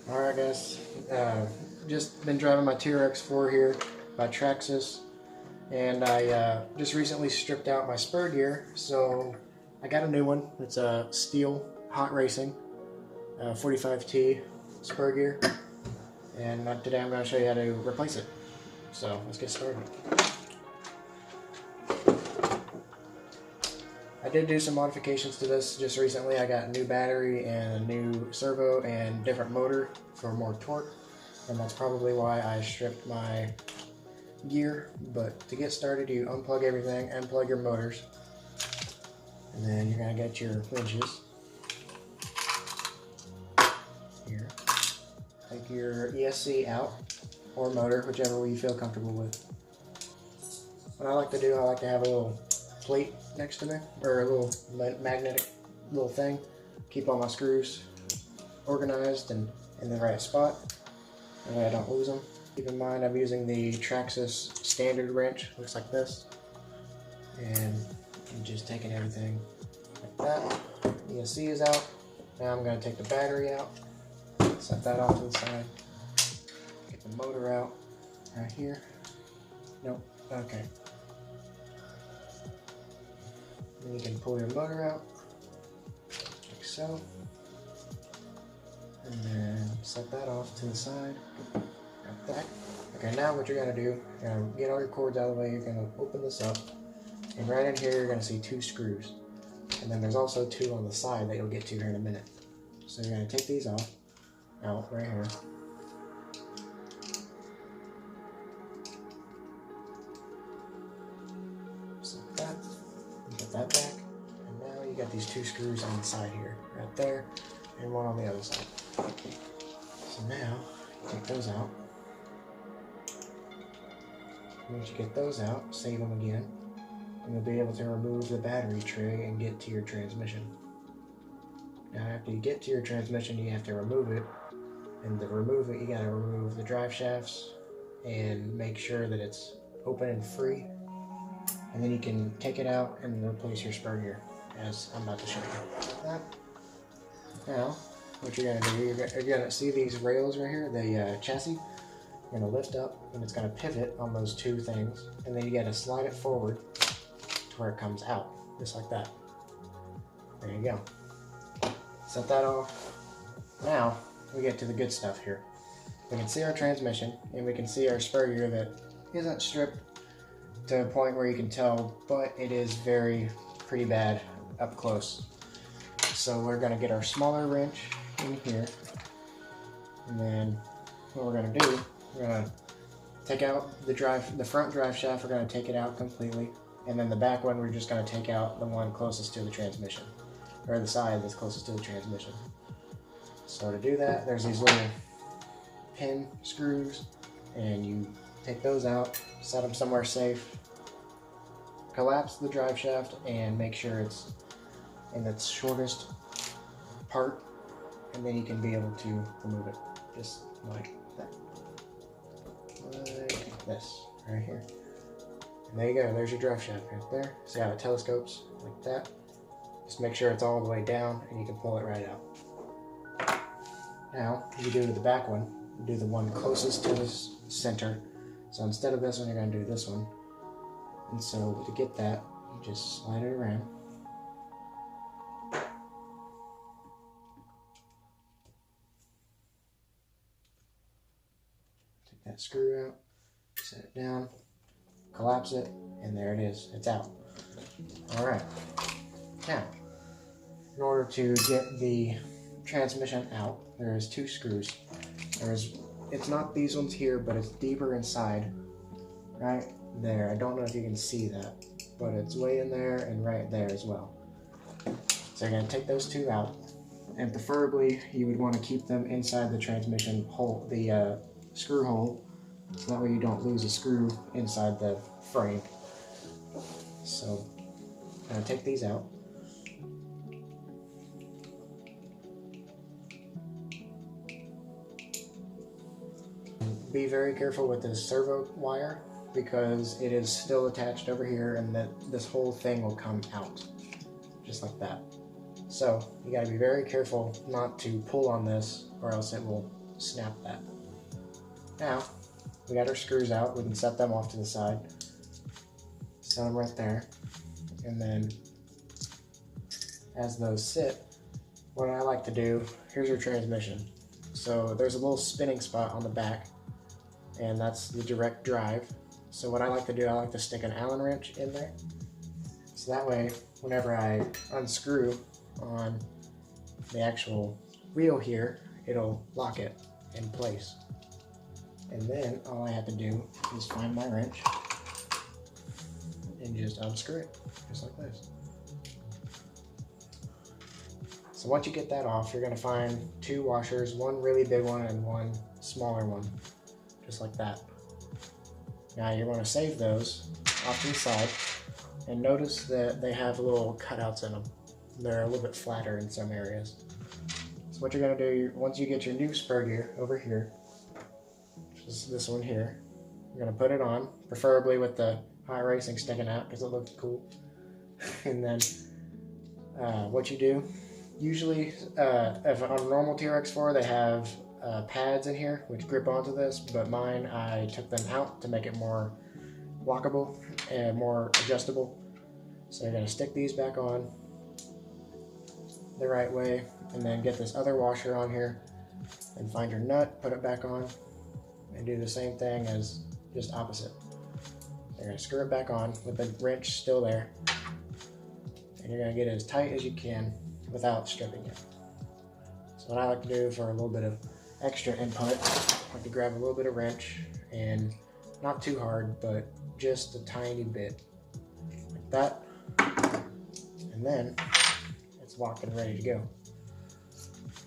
Alright guys, just been driving my Trx-4 here by Traxxas, and I just recently stripped out my spur gear, so I got a new one. It's a steel hot racing 45T spur gear, and today I'm going to show you how to replace it. So let's get started. I did do some modifications to this just recently. I got a new battery and a new servo and different motor for more torque, and that's probably why I stripped my gear. But to get started, you unplug everything, unplug your motors, and then you're going to get your winches here. Take your ESC out, or motor, whichever you feel comfortable with. What I like to do, I like to have a little plate next to me, or a little magnetic little thing. Keep all my screws organized and in the right spot, that way I don't lose them. Keep in mind I'm using the Traxxas standard wrench, looks like this, and I'm just taking everything like that. ESC is out. Now I'm going to take the battery out, set that off to the side, get the motor out right here. Nope, okay. Then you can pull your motor out, like so, and then set that off to the side, like that. Okay, now what you're going to do, you're going to get all your cords out of the way, you're going to open this up, and right in here you're going to see 2 screws, and then there's also 2 on the side that you'll get to here in a minute. So you're going to take these off, out right here. Just like that. Get that back, and now you got these 2 screws on the side here, right there, and one on the other side. So now, take those out. Once you get those out, save them again, and you'll be able to remove the battery tray and get to your transmission. Now after you get to your transmission, you have to remove it, and to remove it, you gotta remove the drive shafts and make sure that it's open and free. And then you can take it out and replace your spur gear, as I'm about to show you. Like that. Now, what you're going to do, you're going to see these rails right here, the chassis. You're going to lift up, and it's going to pivot on those 2 things. And then you got to slide it forward to where it comes out, just like that. There you go. Set that off. Now, we get to the good stuff here. We can see our transmission, and we can see our spur gear that isn't stripped to a point where you can tell, but it is pretty bad up close. So we're going to get our smaller wrench in here, and then what we're going to do, we're going to take out the front drive shaft. We're going to take it out completely, and then the back one we're just going to take out the one closest to the transmission, or the side that's closest to the transmission. So to do that, there's these little pin screws, and you take those out, set them somewhere safe, collapse the drive shaft, and make sure it's in its shortest part, and then you can be able to remove it, just like that. Like this, right here. And there you go, there's your drive shaft right there. See how it telescopes, like that. Just make sure it's all the way down, and you can pull it right out. Now, you do the back one, you do the one closest to the center. So instead of this one, you're going to do this one. And so to get that, you just slide it around. Take that screw out, set it down, collapse it, and there it is. It's out. Alright. Now, in order to get the transmission out, there's 2 screws. It's not these ones here, but it's deeper inside, right there. I don't know if you can see that, but it's way in there and right there as well. So you're going to take those 2 out, and preferably you would want to keep them inside the transmission hole, the screw hole, so that way you don't lose a screw inside the frame. So I'm going to take these out. Be very careful with this servo wire, because it is still attached over here, and that this whole thing will come out just like that. So you got to be very careful not to pull on this, or else it will snap that. Now, we got our screws out. We can set them off to the side. Set them right there. And then, as those sit, what I like to do, here's your transmission. So there's a little spinning spot on the back, and that's the direct drive. So what I like to do, I like to stick an Allen wrench in there. So that way, whenever I unscrew on the actual wheel here, it'll lock it in place. And then all I have to do is find my wrench and just unscrew it, just like this. So once you get that off, you're gonna find two washers, one really big one and one smaller one, just like that. Now you're gonna save those off to the side, and notice that they have little cutouts in them. They're a little bit flatter in some areas. So what you're gonna do, once you get your new spur gear over here, which is this one here, you're gonna put it on, preferably with the high racing sticking out because it looks cool. And then what you do, usually if on a normal Trx-4 they have pads in here which grip onto this, but mine, I took them out to make it more lockable and more adjustable. So you're gonna stick these back on the right way, and then get this other washer on here and find your nut, put it back on, and do the same thing as just opposite. You're gonna screw it back on with the wrench still there, and you're gonna get it as tight as you can without stripping it. So what I like to do for a little bit of extra input, I like to grab a little bit of wrench, and not too hard, but just a tiny bit, like that, and then it's locked and ready to go.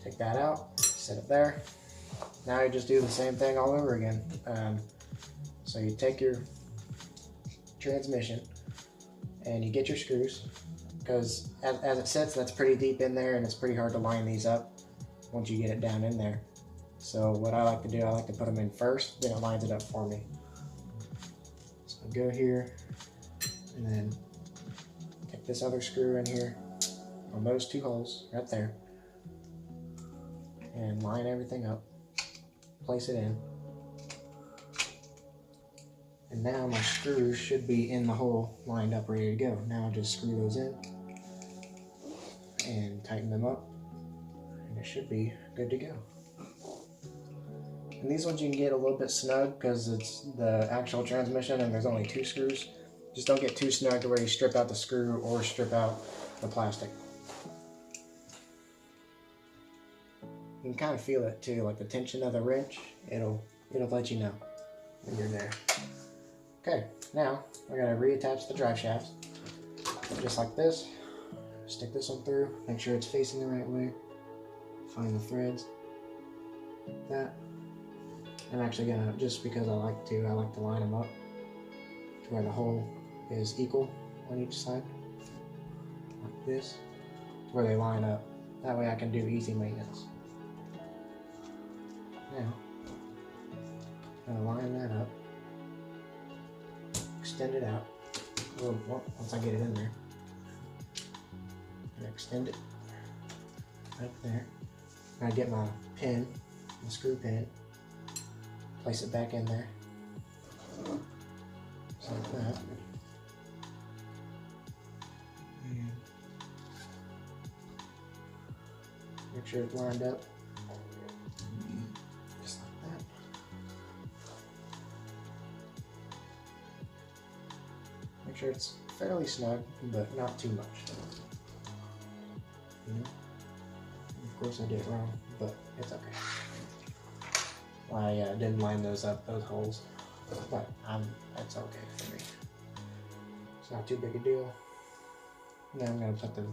Take that out, set it there. Now you just do the same thing all over again. So you take your transmission and you get your screws, because as it sits, that's pretty deep in there and it's pretty hard to line these up once you get it down in there. So what I like to do, I like to put them in first, then it lines it up for me. So I go here and then take this other screw in here on those two holes right there and line everything up, place it in. And now my screws should be in the hole, lined up, ready to go. Now I just screw those in and tighten them up, and it should be good to go. And these ones you can get a little bit snug because it's the actual transmission and there's only two screws. Just don't get too snug to where you strip out the screw or strip out the plastic. You can kind of feel it too, like the tension of the wrench, it'll let you know when you're there. Okay, now we're gonna reattach the drive shafts, just like this. Stick this one through, make sure it's facing the right way. Find the threads, like that. I'm actually gonna, just because I like to line them up to where the hole is equal on each side, like this, to where they line up. That way I can do easy maintenance. Now, I'm gonna line that up, extend it out a little more once I get it in there, and extend it right there. I get my pin, my screw pin, place it back in there, just like that. And make sure it's lined up, just like that. Make sure it's fairly snug, but not too much. Of course I did it wrong, but it's okay. I didn't line those up, those holes, but that's okay for me. It's not too big a deal. Now I'm going to put the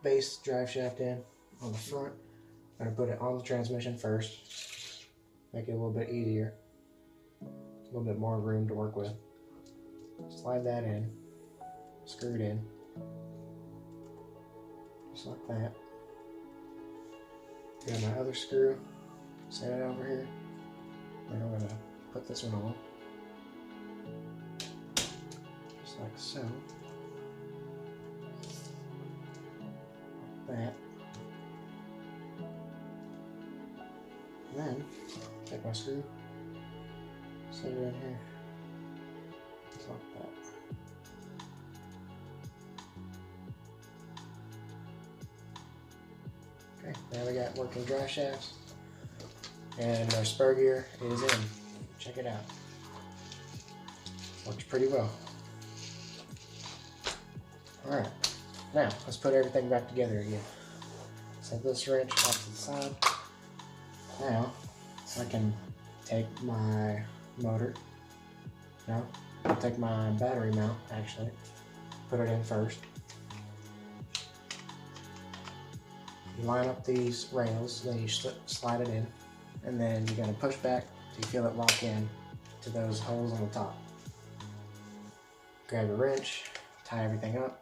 base drive shaft in on the front. I'm going to put it on the transmission first, make it a little bit easier, a little bit more room to work with. Slide that in, screw it in, just like that. Got my other screw, set it over here. Then I'm going to put this one on, just like so, like that. And then take my screw, set it in here, just like that. Okay, now we got working drive shafts, and our spur gear is in. Check it out. Works pretty well. Alright, now let's put everything back together again. Set this wrench off to the side. Now I can take my motor. No, I'll take my battery mount actually. Put it in first. You line up these rails, then you slide it in, and then you're going to push back till you feel it lock in to those holes on the top. Grab a wrench, tie everything up.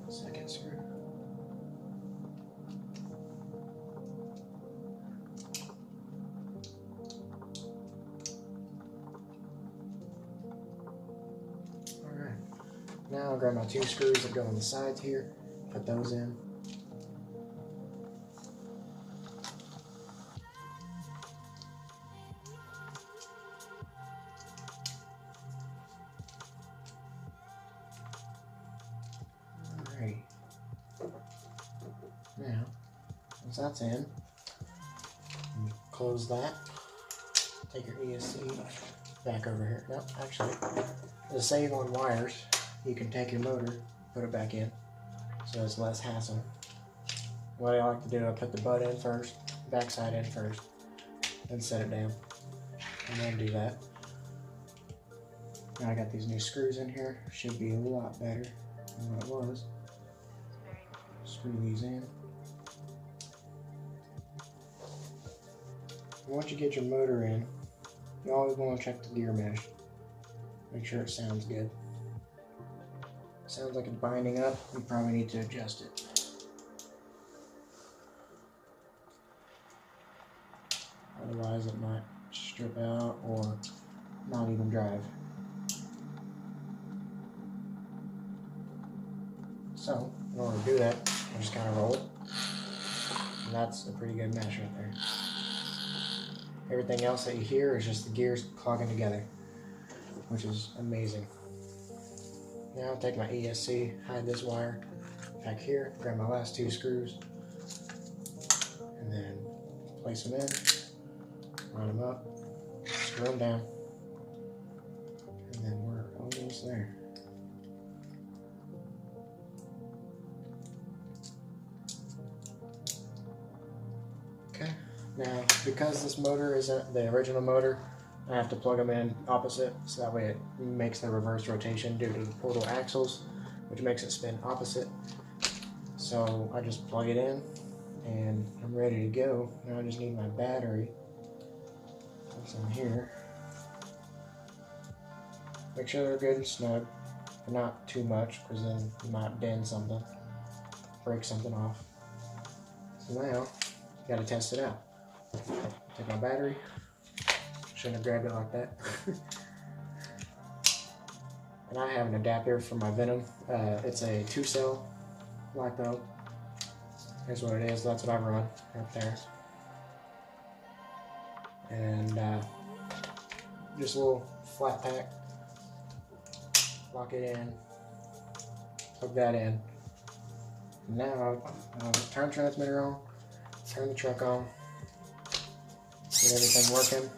Second screw. Alright, now I'll grab my 2 screws that go on the sides here, put those in. Now, once that's in, close that. Take your ESC back over here. No, actually, to save on wires, you can take your motor, put it back in, so it's less hassle. What I like to do, I put the butt in first, backside in first, then set it down, and then do that. Now I got these new screws in here. Should be a lot better than what it was. Screw these in. Once you get your motor in, you always want to check the gear mesh. Make sure it sounds good. Sounds like it's binding up, you probably need to adjust it. Otherwise it might strip out or not even drive. So, in order to do that, I just kind of roll it. And that's a pretty good mesh right there. Everything else that you hear is just the gears clogging together, which is amazing. Now I'll take my ESC, hide this wire back here, grab my last 2 screws, and then place them in, line them up, screw them down, and then we're almost there. Okay, now because this motor isn't the original motor, I have to plug them in opposite, so that way it makes the reverse rotation due to the portal axles, which makes it spin opposite. So I just plug it in, and I'm ready to go. Now I just need my battery. That's in here. Make sure they're good and snug, but not too much, because then you might bend something, break something off. So now, you gotta test it out. Take my battery. Shouldn't have grabbed it like that. And I have an adapter for my Venom. It's a 2-cell LiPo. Here's what it is. That's what I run right there. And just a little flat pack. Lock it in. Plug that in. Now I'll turn the transmitter on. Turn the truck on. Get everything working.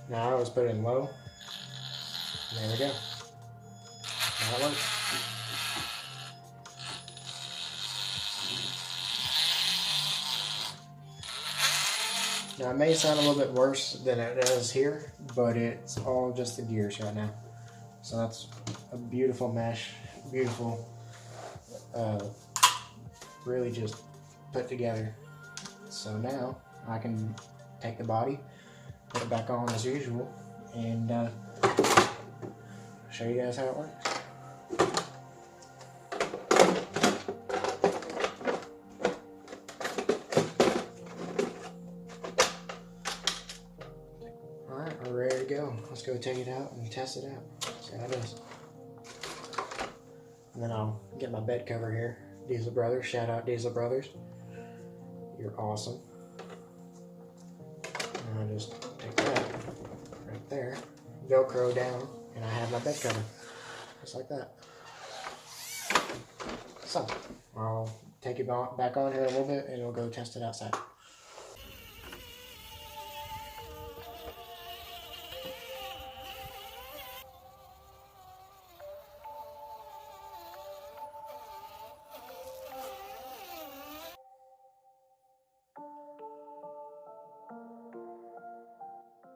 Now I always put it in low. And there we go. Now it works. Now it may sound a little bit worse than it does here, but it's all just the gears right now. So that's a beautiful mesh, beautiful, really just put together. So now I can take the body, put it back on as usual, and show you guys how it works. let's go take it out and test it out. See how it is. And then I'll get my bed cover here. Diesel Brothers, shout out Diesel Brothers. You're awesome. And I just take that right there, Velcro down, and I have my bed cover. Just like that. So, I'll take it back on here a little bit and we'll go test it outside.